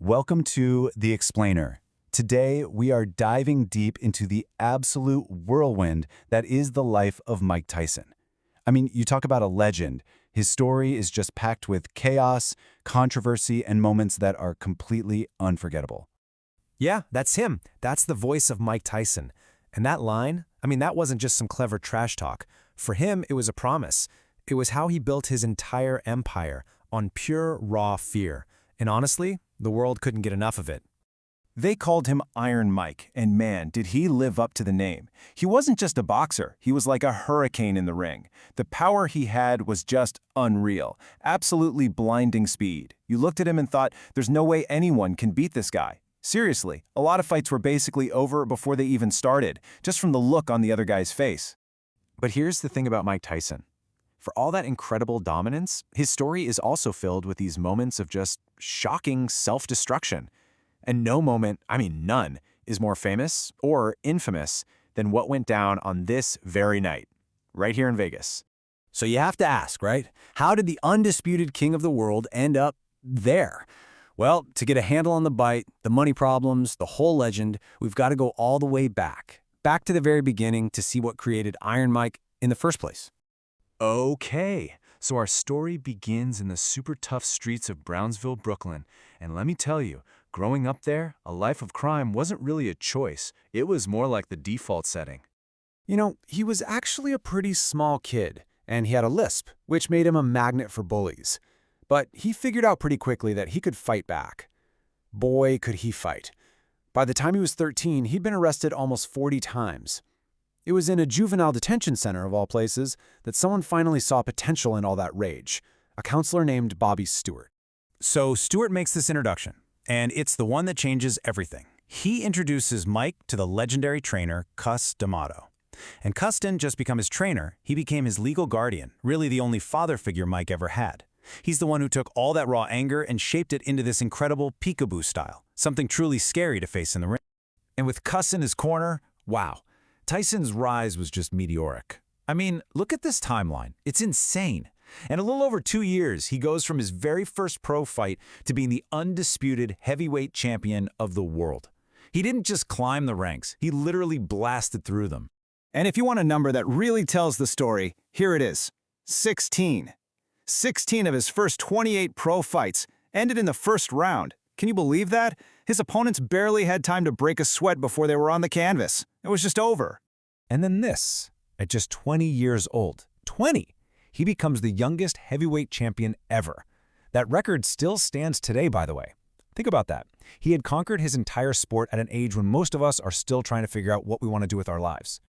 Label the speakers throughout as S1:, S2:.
S1: Welcome to The Explainer. Today, we are diving deep into the absolute whirlwind that is the life of Mike Tyson. I mean, you talk about a legend. His story is just packed with chaos, controversy, and moments that are completely unforgettable.
S2: Yeah, that's him. That's the voice of Mike Tyson. And that line, that wasn't just some clever trash talk. For him, it was a promise. It was how he built his entire empire on pure, raw fear. And honestly, the world couldn't get enough of it.
S3: They called him Iron Mike, and man, did he live up to the name. He wasn't just a boxer, he was like a hurricane in the ring. The power he had was just unreal, absolutely blinding speed. You looked at him and thought, there's no way anyone can beat this guy. Seriously, a lot of fights were basically over before they even started, just from the look on the other guy's face.
S2: But here's the thing about Mike Tyson. For all that incredible dominance, his story is also filled with these moments of just shocking self-destruction. And no moment, none, is more famous or infamous than what went down on this very night, right here in Vegas.
S4: So you have to ask, right? How did the undisputed king of the world end up there? Well, to get a handle on the bite, the money problems, the whole legend, we've got to go all the way back to the very beginning to see what created Iron Mike in the first place.
S5: Okay, so our story begins in the super tough streets of Brownsville, Brooklyn. And let me tell you, growing up there, a life of crime wasn't really a choice. It was more like the default setting.
S4: You know, he was actually a pretty small kid, and he had a lisp, which made him a magnet for bullies. But he figured out pretty quickly that he could fight back. Boy, could he fight. By the time he was 13, he'd been arrested almost 40 times. It was in a juvenile detention center, of all places, that someone finally saw potential in all that rage, a counselor named Bobby Stewart.
S1: So Stewart makes this introduction, and it's the one that changes everything. He introduces Mike to the legendary trainer, Cus D'Amato. And Cus didn't just become his trainer, he became his legal guardian, really the only father figure Mike ever had. He's the one who took all that raw anger and shaped it into this incredible peekaboo style, something truly scary to face in the ring.
S5: And with Cus in his corner, wow, Tyson's rise was just meteoric. Look at this timeline. It's insane. In a little over 2 years, he goes from his very first pro fight to being the undisputed heavyweight champion of the world. He didn't just climb the ranks, he literally blasted through them.
S3: And if you want a number that really tells the story, here it is, 16. 16 of his first 28 pro fights ended in the first round. Can you believe that? His opponents barely had time to break a sweat before they were on the canvas. It was just over.
S5: And then this, at just 20 years old, 20, he becomes the youngest heavyweight champion ever. That record still stands today, by the way. Think about that. He had conquered his entire sport at an age when most of us are still trying to figure out what we want to do with our lives.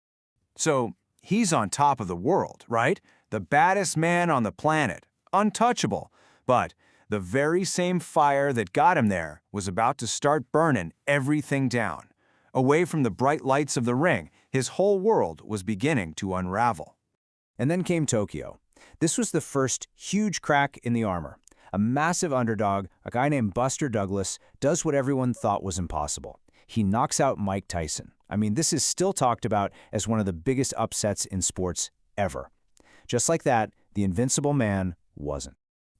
S3: So he's on top of the world, right? The baddest man on the planet, untouchable. But the very same fire that got him there was about to start burning everything down. Away from the bright lights of the ring, his whole world was beginning to unravel.
S4: And then came Tokyo. This was the first huge crack in the armor. A massive underdog, a guy named Buster Douglas, does what everyone thought was impossible. He knocks out Mike Tyson. This is still talked about as one of the biggest upsets in sports ever. Just like that, the invincible man wasn't.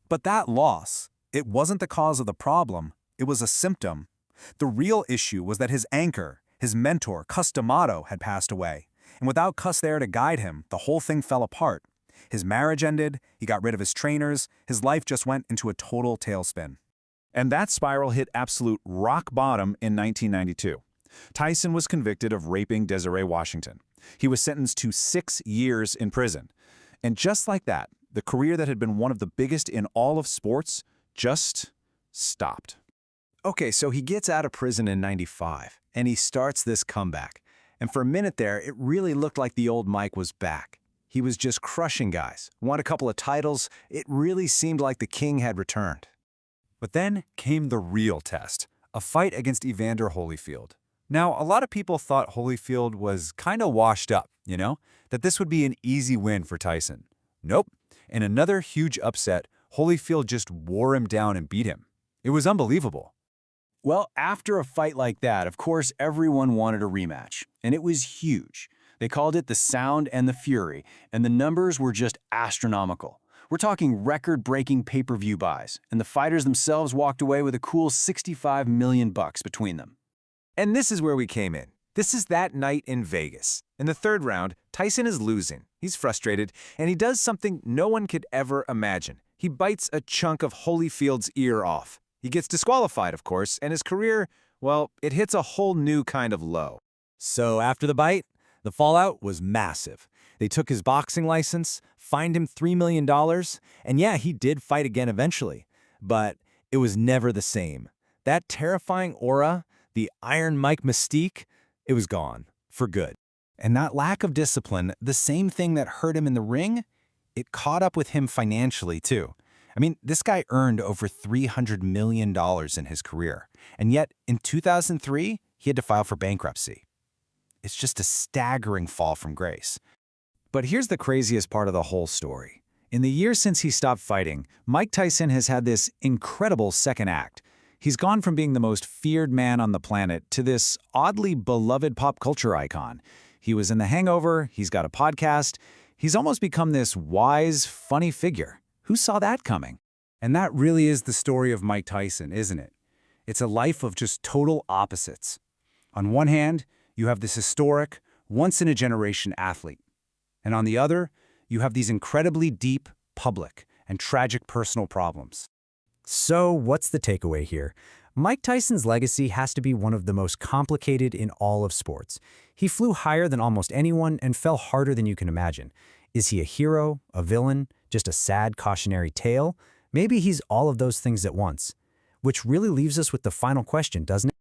S6: But that loss, it wasn't the cause of the problem, it was a symptom. The real issue was that his anchor, his mentor, Cus D'Amato, had passed away. And without Cus there to guide him, the whole thing fell apart. His marriage ended, he got rid of his trainers, his life just went into a total tailspin.
S3: And that spiral hit absolute rock bottom in 1992. Tyson was convicted of raping Desiree Washington. He was sentenced to 6 years in prison. And just like that, the career that had been one of the biggest in all of sports just stopped.
S4: Okay, so he gets out of prison in '95, and he starts this comeback. And for a minute there, it really looked like the old Mike was back. He was just crushing guys, won a couple of titles. It really seemed like the king had returned.
S6: But then came the real test, a fight against Evander Holyfield. Now, a lot of people thought Holyfield was kind of washed up, that this would be an easy win for Tyson. Nope. In another huge upset, Holyfield just wore him down and beat him. It was unbelievable.
S3: Well, after a fight like that, of course, everyone wanted a rematch, and it was huge. They called it the Sound and the Fury, and the numbers were just astronomical. We're talking record-breaking pay-per-view buys, and the fighters themselves walked away with a cool $65 million between them.
S2: And this is where we came in. This is that night in Vegas. In the third round, Tyson is losing. He's frustrated, and he does something no one could ever imagine. He bites a chunk of Holyfield's ear off. He gets disqualified, of course, and his career, well, it hits a whole new kind of low.
S5: So after the bite, the fallout was massive. They took his boxing license, fined him $3 million, and yeah, he did fight again eventually. But it was never the same. That terrifying aura, the Iron Mike mystique, it was gone, for good.
S1: And that lack of discipline, the same thing that hurt him in the ring, it caught up with him financially too. I mean, this guy earned over $300 million in his career. And yet, in 2003, he had to file for bankruptcy. It's just a staggering fall from grace.
S5: But here's the craziest part of the whole story. In the years since he stopped fighting, Mike Tyson has had this incredible second act. He's gone from being the most feared man on the planet to this oddly beloved pop culture icon. He was in The Hangover, he's got a podcast, he's almost become this wise, funny figure. Who saw that coming?
S1: And that really is the story of Mike Tyson, isn't it? It's a life of just total opposites. On one hand, you have this historic, once-in-a-generation athlete. And on the other, you have these incredibly deep, public, and tragic personal problems.
S7: So what's the takeaway here? Mike Tyson's legacy has to be one of the most complicated in all of sports. He flew higher than almost anyone and fell harder than you can imagine. Is he a hero, a villain, just a sad cautionary tale? Maybe he's all of those things at once. Which really leaves us with the final question, doesn't it?